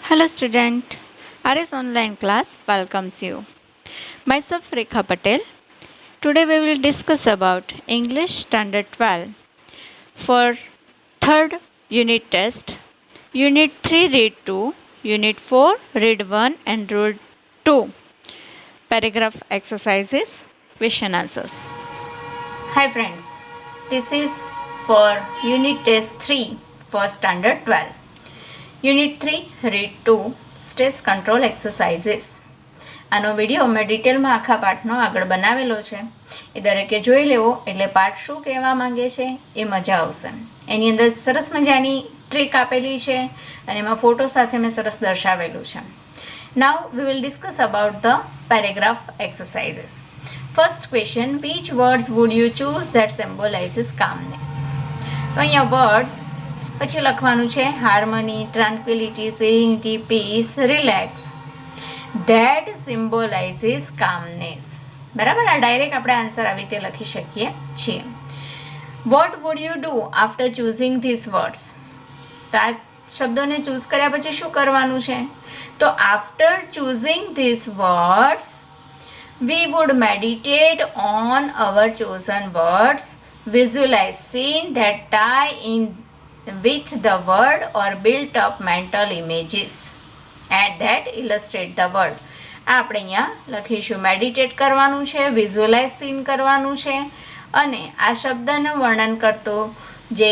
Hello student, RS online class welcomes you. Myself Rekha Patel. Today we will discuss about English Standard 12 for third unit test. Unit 3 read 2, Unit 4 read 1 and read 2. Paragraph exercises, question answers. Hi friends, this is for Unit Test 3 for Standard 12. Unit 3 Read 2 Stress Control Exercises. આનો video મેં ડિટેલમાં આખા પાઠનો આગળ બનાવેલો છે. એ દરેકે જોઈ લેવો એટલે પાઠ શું કહેવા માંગે છે એ મજા આવશે. એની અંદર સરસ મજાની ટ્રીક આપેલી છે અને એમાં ફોટો સાથે મેં સરસ દર્શાવેલું છે. Now we will discuss about the paragraph exercises. First question, which words would you choose that symbolizes calmness? તો અહીંયા words પછી લખવાનું છે harmony, tranquillity, serenity, peace, relax. That symbolizes calmness. બરાબર, આ ડાયરેક્ટ આપણે આન્સર આવી રીતે લખી શકીએ છીએ. What would you do after choosing these words? તો આ શબ્દોને ચૂઝ કર્યા પછી શું કરવાનું છે? તો after choosing these words, we would meditate on our chosen words, visualize scene that tie in with the word or build up mental images and that illustrate the word. આપણે અહીંયા લખીશું મેડિટેટ કરવાનું છે, વિઝ્યુઅલાઇઝ સીન કરવાનું છે અને આ શબ્દનું વર્ણન કરતો જે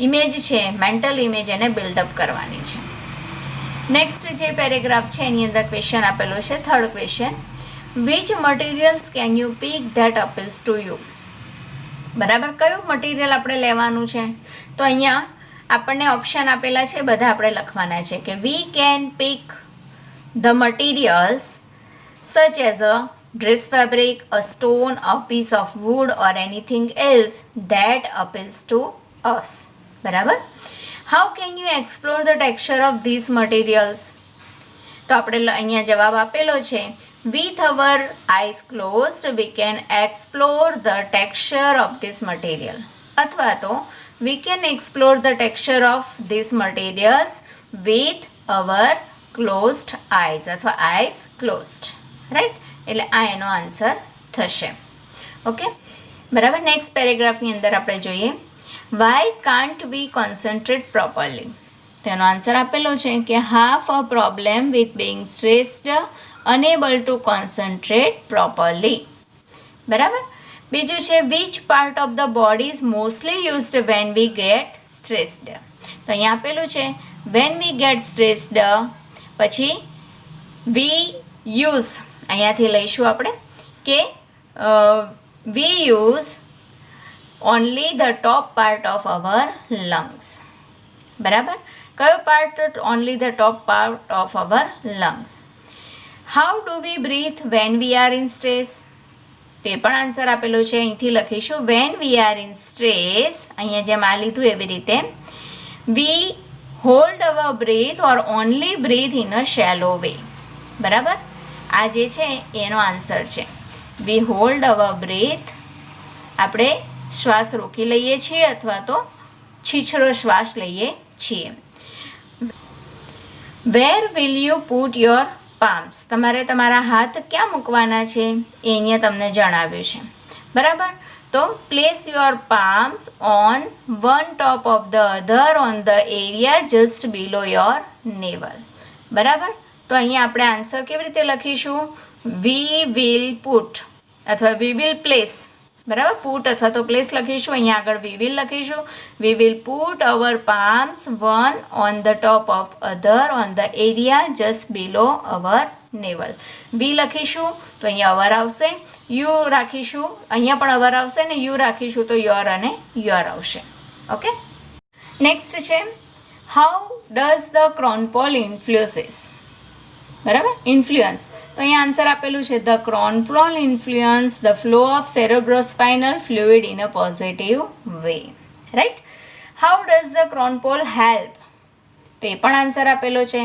ઇમેજ છે, મેન્ટલ ઇમેજ, એને બિલ્ડઅપ કરવાની છે. નેક્સ્ટ જે પેરેગ્રાફ છે એની અંદર ક્વેશ્ચન આપેલો છે. Third question, which materials can you pick that appeals to you? બરાબર, કયું મટીરિયલ આપણે લેવાનું છે? તો અહીંયા આપણને ઓપ્શન આપેલા છે, બધા આપણે લખવાના છે કે we can pick the materials such as a dress fabric, a stone, a piece of wood or anything else that appeals to us. બરાબર. How can you explore the texture of these materials? તો આપણે અહીંયા જવાબ આપેલો છે, with our eyes closed we can explore the texture of this material. અથવા તો we can explore the texture of these materials with our closed eyes અથવા eyes closed. Right, એટલે આ એનો આન્સર થશે. ઓકે, બરાબર. નેક્સ્ટ પેરેગ્રાફની અંદર આપણે જોઈએ, why can't we concentrate properly? તો એનો આન્સર આપેલો છે કે have a problem with being stressed, unable to concentrate properly. બરાબર. બીજું છે, which part of the body is mostly used when we get stressed? તો અહીંયા આપેલું છે વેન વી ગેટ સ્ટ્રેસ્ડ, પછી વી યુઝ, અહીંયાથી લઈશું આપણે કે we use only the top part of our lungs. બરાબર, કયો part? Only the top part of our lungs. How do we breathe when we are in stress? તે પણ answer આપેલો છે, અહીંથી લખીશું when we are in stress. અહીંયા જેમ આ લીધું એવી રીતે we hold our breath or only breathe in a shallow way. બરાબર, આ જે છે એનો આન્સર છે. વી હોલ્ડ અવર બ્રીથ, આપણે શ્વાસ રોકી લઈએ છીએ અથવા તો છીછરો શ્વાસ લઈએ છીએ. Where will you put your palms? તમારે તમારા હાથ ક્યાં મૂકવાના છે એ અહીંયા તમને જણાવ્યું છે. બરાબર, તો place your palms on one top of the other on the area just below your naval. બરાબર, તો અહીંયા આપણે આન્સર કેવી રીતે લખીશું? વી વિલ પુટ અથવા વી વિલ પ્લેસ. બરાબર, પુટ અથવા તો પ્લેસ લખીશું. અહીંયા આગળ વી વિલ લખીશું. We will put our palms one on the top of other on the area just below our navel. વી લખીશું તો અહીંયા અવર આવશે, યુ રાખીશું અહીંયા પણ અવર આવશે ને યુ રાખીશું તો યોર અને યોર આવશે. ઓકે, નેક્સ્ટ છે, how does the crown pole influences? બરાબર, ઇન્ફ્લુઅન્સ. તો અહીંયા આન્સર આપેલું છે the crown pole influence the flow of cerebrospinal fluid in a positive way. Right. How does the crown pole help? તો એ પણ આન્સર આપેલો છે.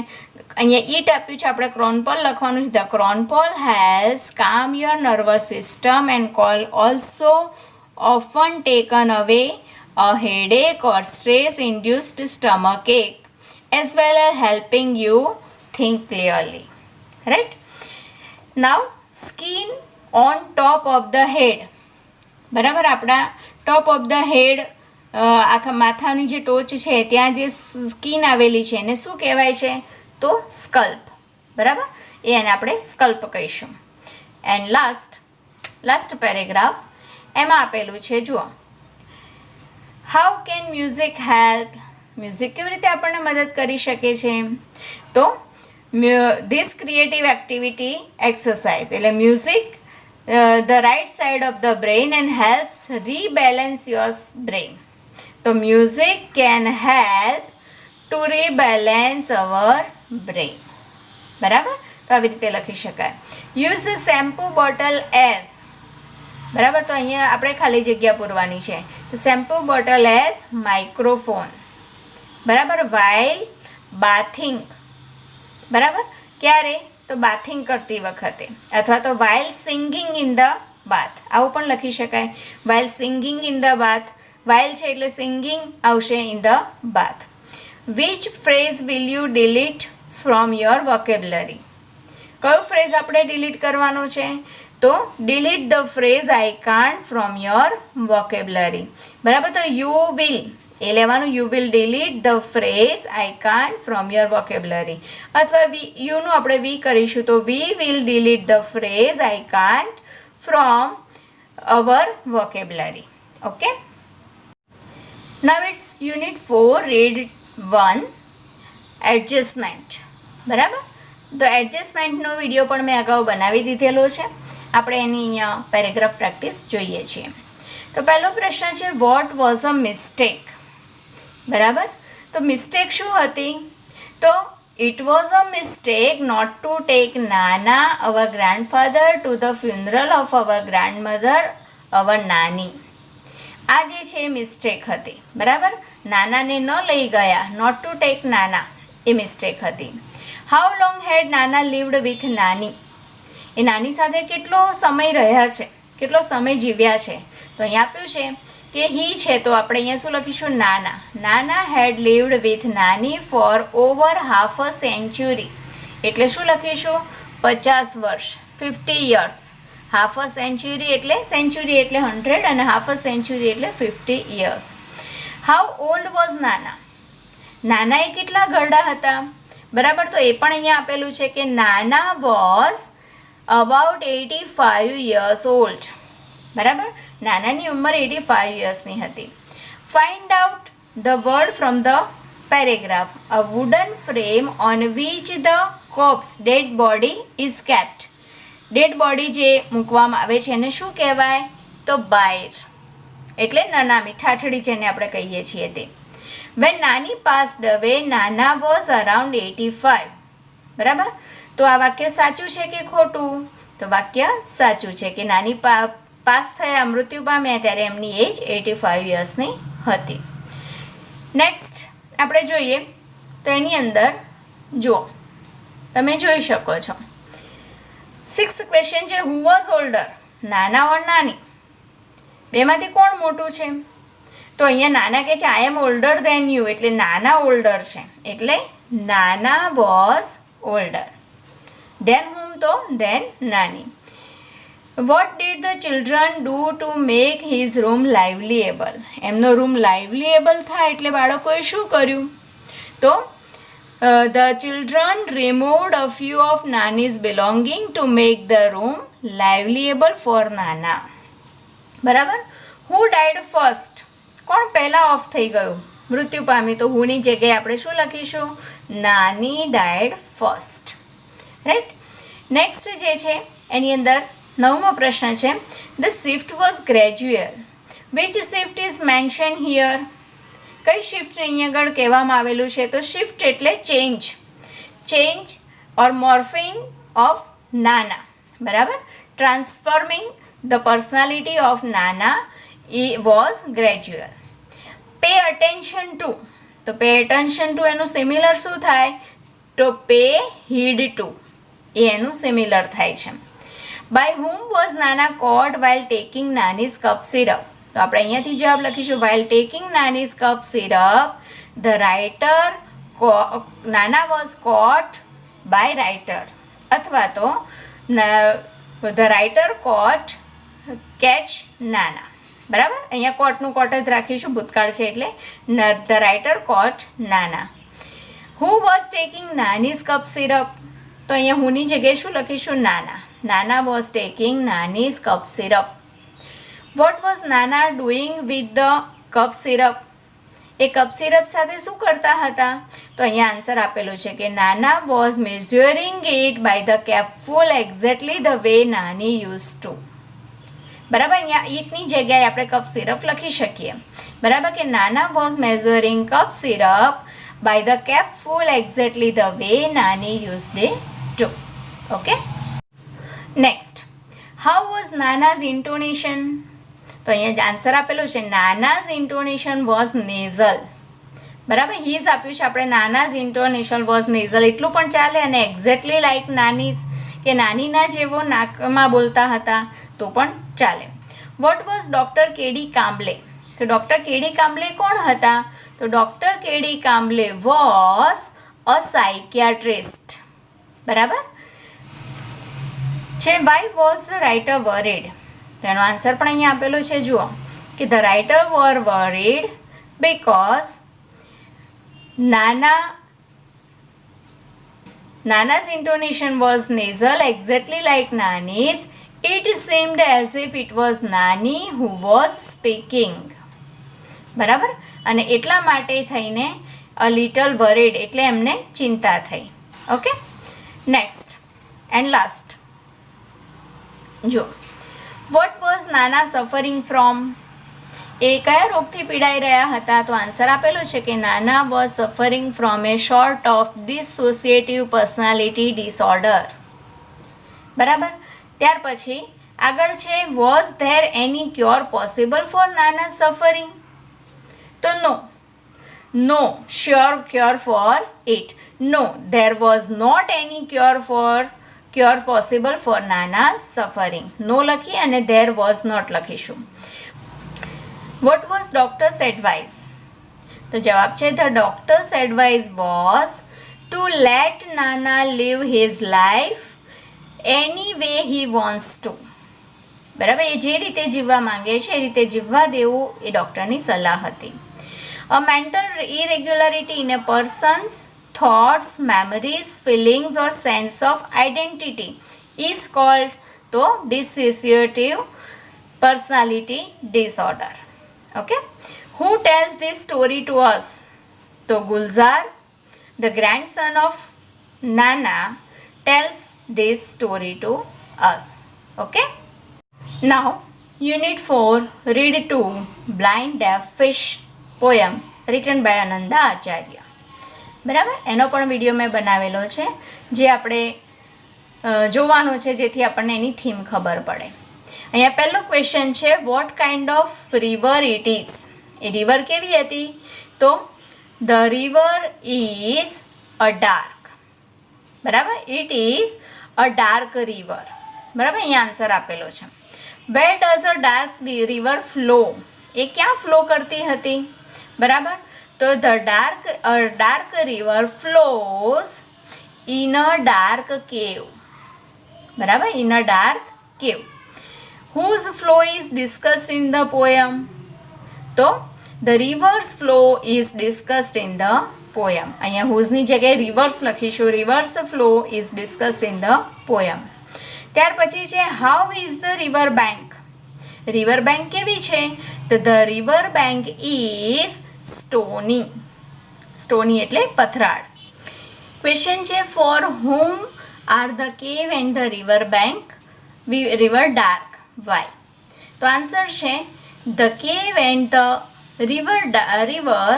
અહીંયા ઈટ આપ્યું છે, આપણે ક્રોનપોલ લખવાનું છે. ધ ક્રોનપોલ હેલ્પ્સ કામ your nervous system and call also often taken અવે અ હેડેક ઓર સ્ટ્રેસ ઇન્ડ્યુસ્ડ સ્ટમક એક as well as helping you think clearly. Right? Now, skin on top of the head. બરાબર, આપણા ટોપ ઓફ ધ હેડ, આખા માથાની જે ટોચ છે ત્યાં જે સ્કિન આવેલી છે એને શું કહેવાય છે? તો સ્કલ્પ. બરાબર, એને આપણે સ્કલ્પ કહીશું. એન્ડ લાસ્ટ પેરેગ્રાફ, એમાં આપેલું છે, જુઓ, how can music help? Music કેવી રીતે આપણને મદદ કરી શકે છે? તો ધીસ ક્રિએટિવ એક્ટિવિટી એક્સરસાઇઝ, એટલે music the right side of the brain and helps rebalance your brain. So music can help to rebalance our brain. બરાબર, તો આવી રીતે લખી શકાય. Use the shampoo bottle as. બરાબર, તો અહીંયા આપણે ખાલી જગ્યા પૂરવાની છે. તો shampoo bottle as microphone. બરાબર, while bathing. બરાબર, ક્યારે? તો બાથિંગ કરતી વખતે, અથવા તો વાઇલ સિંગિંગ ઇન ધ બાથ, આવું પણ લખી શકાય. While singing in the bath, while છે એટલે સિંગિંગ આવશે in the bath. Which phrase will you delete from your vocabulary? કયો ફ્રેઝ આપણે ડિલીટ કરવાનો છે? તો delete the phrase I can't from your vocabulary. બરાબર, તો યુ વિલ એ લેવાનું, you will delete the phrase I can't from your vocabulary. અથવા યુનું આપણે વી કરીશું, તો we will delete the phrase I can't from our vocabulary. Okay, now it's unit 4, read 1, adjustment. બરાબર, તો એડજસ્ટમેન્ટનો video પણ મેં અગાઉ બનાવી દીધેલો છે. આપણે એની અહીંયા પેરેગ્રાફ પ્રેક્ટિસ જોઈએ છીએ. તો પહેલો પ્રશ્ન છે, વોટ વોઝ અ મિસ્ટેક? બરાબર, તો મિસ્ટેક શું હતી? તો it was a mistake not to take nana, our grandfather, to the funeral of our grandmother, our nani. આ જે છે એ મિસ્ટેક હતી. બરાબર, નાનાને ન લઈ ગયા, નોટ ટુ ટેક નાના, એ મિસ્ટેક હતી. હાઉ લોંગ હેડ નાના લીવડ વિથ નાની? એ નાની સાથે કેટલો સમય રહ્યા છે, કેટલો સમય જીવ્યા છે? તો અહીંયા આપ્યું છે કે હી છે, તો આપણે અહીંયા શું લખીશું? નાના. નાના હેડ લીવડ વિથ નાની for over half a century. એટલે શું લખીશું? 50 વર્ષ, 50 યર્સ. હાફ અ સેન્ચુરી એટલે 100 અને હાફ અ સેન્ચુરી એટલે 50 યર્સ. હાઉ ઓલ્ડ વોઝ નાના? નાના એ કેટલા ઘરડા હતા? બરાબર, તો એ પણ અહીંયા આપેલું છે કે nana was about 85 years old. બરાબર, નાનાની ઉંમર 85 યર્સની હતી. Find out the word from the paragraph. A wooden frame on which the corpse dead body is kept. Dead body જે મૂકવામાં આવે છે એને શું કહેવાય? તો બાયર, એટલે નનામી, ઠાઠડી જેને આપણે કહીએ છીએ તે. વેન નાની પાસ્ડ અવે નાના વોઝ અરાઉન્ડ 85. બરાબર, તો આ વાક્ય સાચું છે કે ખોટું? તો વાક્ય સાચું છે કે નાની પાસ થયા, મૃત્યુ પામ્યા ત્યારે એમની એજ 85 યર્સની હતી. નેક્સ્ટ આપણે જોઈએ, તો એની અંદર જુઓ, તમે જોઈ શકો છો 6th ક્વેશ્ચન છે, હુ વોઝ ઓલ્ડર? નાના ઓર નાની? બેમાંથી કોણ મોટું છે? તો અહીંયા નાના કહે છે આઈ એમ ઓલ્ડર ધેન યુ, એટલે નાના ઓલ્ડર છે, એટલે નાના વોઝ ઓલ્ડર. ધેન હુમ? તો then nani. What did the children do to make his room liveable? એમનો રૂમ લાઇવલીએબલ થાય એટલે બાળકોએ શું કર્યું? તો the children removed a few of nani's belonging to make the room liveable for nana. બરાબર, હુ ડાયડ ફર્સ્ટ? કોણ પહેલાં ઓફ થઈ ગયું, મૃત્યુ પામ્યું? તો હુની જગ્યાએ આપણે શું લખીશું? નાની ડાયડ ફર્સ્ટ. રાઈટ. નેક્સ્ટ જે છે એની અંદર 9મો પ્રશ્ન છે, the shift was gradual. Which shift is mention here? કઈ શિફ્ટ અહીંયા આગળ કહેવામાં આવેલું છે? તો શિફ્ટ એટલે ચેન્જ ઓર મોર્ફિંગ ઓફ નાના. બરાબર, ટ્રાન્સફોર્મિંગ ધ પર્સનાલિટી ઓફ નાના was gradual. Pay attention two, તો પે અટેન્શન ટુ એનું સિમિલર શું થાય? તો પે હીડ ટુ, એ એનું સિમિલર થાય છે. By whom was nana caught while taking nani's cup syrup? તો આપણે અહીંયાથી જવાબ લખીશું while taking nani's cup syrup the writer nana was caught by writer અથવા તો the writer caught catch Nana. બરાબર, અહીંયા કોટનું કોટ જ રાખીશું, ભૂતકાળ છે એટલે the writer caught Nana. Who was taking Nani's cup syrup? તો અહીંયા હુની જગ્યાએ શું લખીશું? નાના. Nana was taking Nani's cup syrup. What was Nana doing with the cup syrup? A cup syrup સાથે શું કરતા હતા? તો અહીંયા આન્સર આપેલો છે કે nana was measuring it by the capful exactly the way nani use to. બરાબર, અહીંયા ઈટની જગ્યાએ આપણે કપ સિરપ લખી શકીએ. બરાબર, કે nana was measuring cup syrup by the capful exactly the way nani used it to. Okay, next, how was nana's intonation? તો અહીંયા જ આન્સર આપેલું છે નાનાઝ ઇન્ટોનેશન વોઝ નેઝલ. બરાબર, હીઝ આપ્યું છે આપણે, નાનાઝ ઇન્ટોનેશન વોઝ નેઝલ એટલું પણ ચાલે, અને એક્ઝેક્ટલી લાઈક નાનીઝ કે નાનીના જેવો નાકમાં બોલતા હતા તો પણ ચાલે. What was doctor KD Kamble? તો ડૉક્ટર કેડી કામ્બલે કોણ હતા? તો doctor KD Kamble was a psychiatrist. બરાબર છે. Why was the writer worried? તો એનો આન્સર પણ અહીંયા આપેલો છે, જુઓ કે the writer were worried because nana's intonation was nasal exactly like Nani's. It seemed as if it was Nani who was speaking. બરાબર, અને એટલા માટે થઈને a little worried એટલે એમને ચિંતા થઈ. ઓકે, નેક્સ્ટ એન્ડ લાસ્ટ, જો વોટ વોઝ નાના સફરિંગ ફ્રોમ? એ કયા રોગથી પીડાઈ રહ્યા હતા? તો આન્સર આપેલો છે કે nana was suffering from a sort of dissociative personality disorder. બરાબર, ત્યાર પછી આગળ છે was there any cure possible for nana suffering? તો no sure cure for it. No, there was not any cure possible for nana suffering. No લખી અને there was not લખીશું. What was doctor's advice? તો જવાબ છે the doctor's advice was to let nana live his life any way he wants to. બરાબર, એ જે રીતે જીવવા માંગે છે એ રીતે જીવવા દેવું એ ડૉક્ટરની સલાહ હતી. A mental irregularity in a person's thoughts, memories, feelings or sense of identity is called to dissociative personality disorder. Okay, who tells this story to us? So Gulzar, the grandson of Nana, tells this story to us. Okay, now unit 4, read 2 blind deaf fish poem written by Ananda Acharya. બરાબર, એનો પણ video મેં બનાવેલો છે જે આપણે જોવાનો છે જેથી આપણને એની થીમ ખબર પડે. અહીંયા પહેલો ક્વેશ્ચન છે what kind of river it is? એ રિવર કેવી હતી? તો the river is a dark. બરાબર, it is a dark river. બરાબર, અહીંયા આન્સર આપેલો છે. Where does a dark river flow? એ ક્યાં ફ્લો કરતી હતી? બરાબર, તો the dark river flows in a dark cave. બરાબર, in a dark cave. Whose flow is discussed in the poem? તો the river's flow is discussed in the poem. અહીંયા હુઝની જગ્યાએ રિવર્સ લખીશું. Reverse flow is discussed in the poem. ત્યાર પછી છે how is the river bank? River bank કેવી છે? તો the river bank is stony. Stony એટલે પથરાળ. ક્વેશ્ચન છે four whom are the cave and the river bank river dark? Why? તો answer છે the cave and the river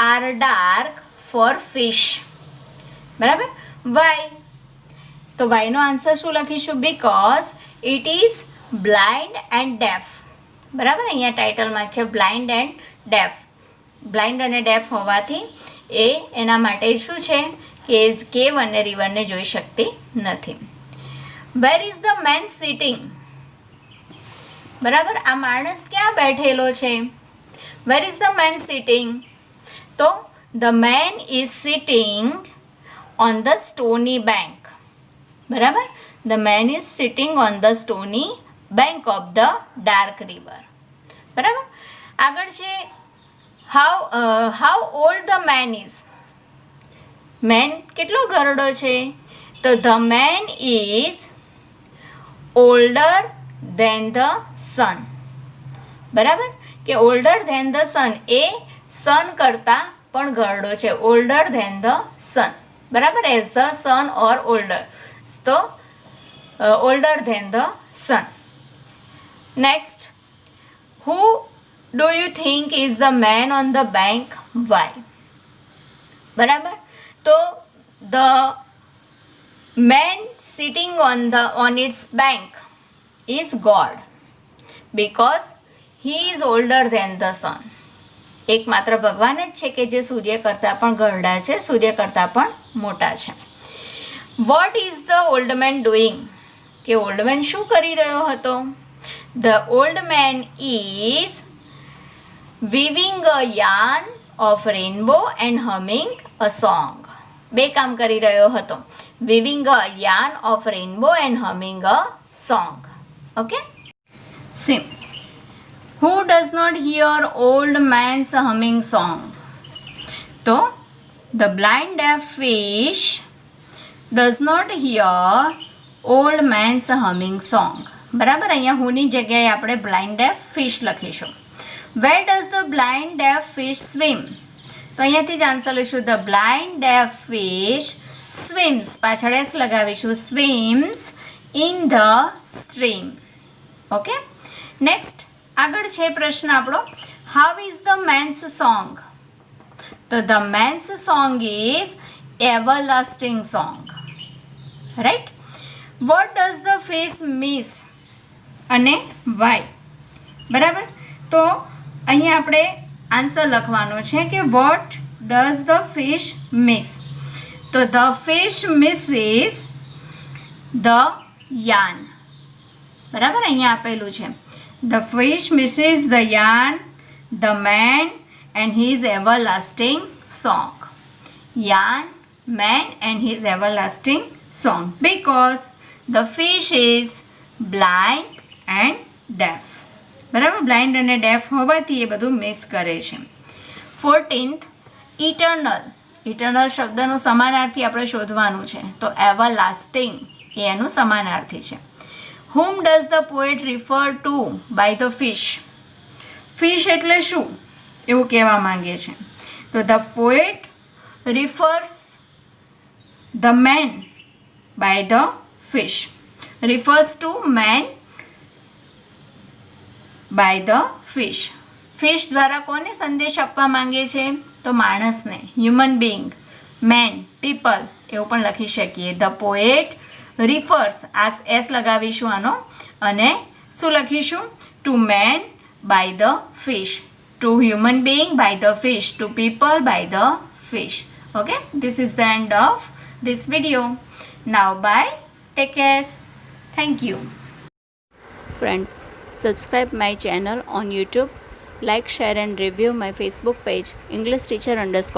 are dark for fish. બરાબર, why? તો why no answer શું લખીશું? because it is blind and deaf. બરાબર, અહીંયા ટાઇટલમાં છે blind and deaf. Blind અને ડેફ હોવાથી એના માટે શું છે કે કેવ અને રિવરને જોઈ શકતી નથી. Where is the man sitting? બરાબર, આ માણસ ક્યાં બેઠેલો છે? Where is the man sitting? તો the man is sitting on the stony bank. બરાબર, the man is sitting on the stony bank of the dark river. બરાબર, આગળ છે how old the man is. Man કેટલો ઘરડો છે? તો the man is older than the sun. બરાબર, કે older than the sun A sun કરતાં પણ ઘરડો છે. older than the sun. બરાબર, as the sun or older. તો older than the sun. Next, who do you think is the man on the bank? Why? બરાબર, તો the man sitting on its bank is God, because he is older than the sun. એકમાત્ર ભગવાન જ છે કે જે સૂર્ય કરતાં પણ ઘરડા છે, સૂર્ય કરતાં પણ મોટા છે. What is the old man doing? કે ઓલ્ડ મેન શું કરી રહ્યો હતો? The old man is weaving a yarn of rainbow and humming a song. બે કામ કરી રહ્યો હતો. Weaving a yarn of rainbow and humming a song. Okay, swim. Who does not hear old man's humming song? તો the blind deaf fish does not hear old man's humming song. બરાબર, અહીંયા હુની જગ્યાએ આપણે blind deaf fish લખીશું. Where does the blind deaf fish swim? તો અહીંયાથી જ answer લઈશું. The blind deaf fish swims, પાછળ એસ લગાવીશું, swims in the stream. Okay, next આગળ છે પ્રશ્ન આપણો, how is the man's song? તો the man's song is everlasting song. Right. What does the fish miss અને વાય? બરાબર, તો અહીંયા આપણે આન્સર લખવાનો છે કે what does the fish miss? તો the fish misses the yarn. બરાબર, અહીંયા આપેલું છે the fish misses the yarn, the man and his everlasting song. Yarn, man and his everlasting song, because the fish is blind and deaf. બરાબર, blind અને deaf હોવાથી એ બધું miss કરે છે. 14th, eternal. eternal શબ્દનું સમાનાર્થી આપણે શોધવાનું છે. તો everlasting એ એનું સમાનાર્થી છે. Whom does the poet refer to by the fish? Fish એટલે શું એવું કહેવા માંગે છે? તો the poet refers the man by the fish. Refers to man by the fish. Fish દ્વારા કોને સંદેશ આપવા માંગે છે? તો માણસને, હ્યુમન બિંગ, મેન, પીપલ એવું પણ લખી શકીએ. ધ પોએટ રિફર્સ, આ એસ લગાવીશું આનો, અને શું લખીશું? To man by the fish, to human being by the fish, to people by the fish. Okay, this is the end of this video. Now bye, take care, thank you. Friends, subscribe my channel on YouTube, like, share and review my Facebook page, English Teacher _RS.